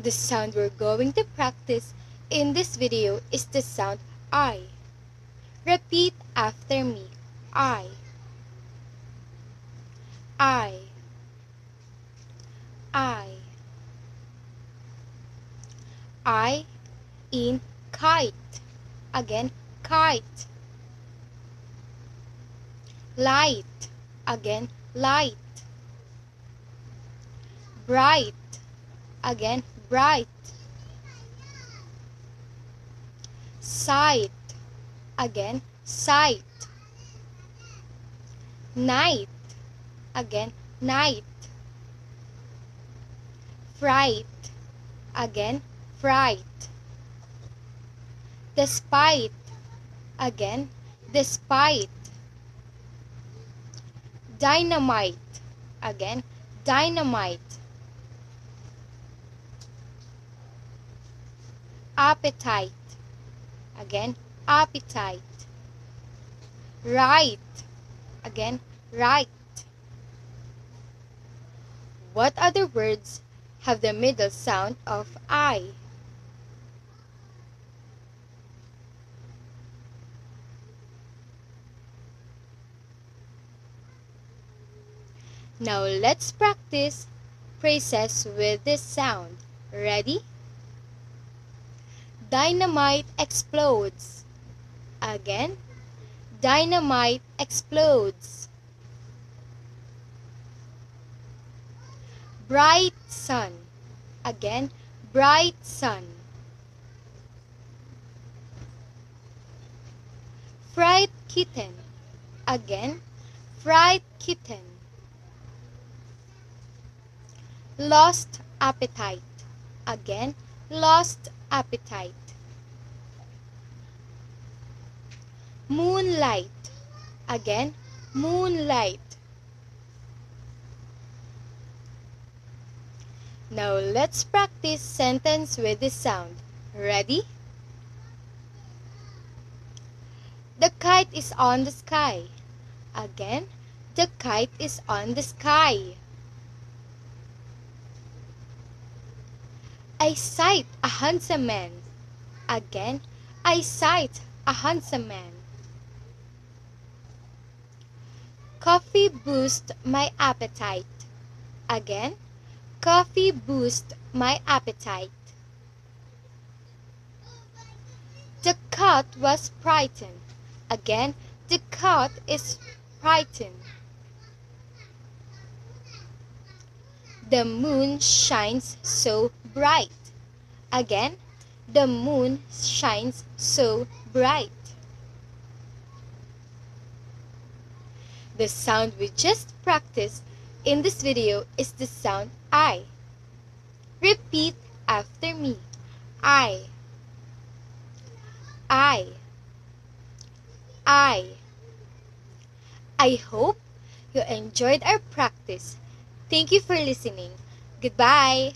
The sound we're going to practice in this video is the sound I. Repeat after me. I. I. I. I in kite. Again, kite. Light. Again, light. Bright. Again, bright. Sight. Again, sight. Night. Again, night. Fright. Again, fright. Despite. Again, despite. Dynamite. Again, dynamite. Appetite. Again, appetite. Right. Again, right. What other words have the middle sound of I? Now let's practice phrases with this sound. Ready? Dynamite explodes. Again, dynamite explodes. Bright sun. Again, bright sun. Fried kitten. Again, fried kitten. Lost appetite. Again, lost appetite. Moonlight. Again, moonlight. Now let's practice sentence with this sound. Ready? The kite is on the sky. Again, the kite is on the sky. I sight a handsome man. Again, I sight a handsome man. Coffee boosts my appetite. Again, coffee boosts my appetite. The cat was frightened. Again, the cat is frightened. The moon shines so bright. Again, the moon shines so bright. The sound we just practiced in this video is the sound I. Repeat after me. I. I. I. I hope you enjoyed our practice. Thank you for listening. Goodbye.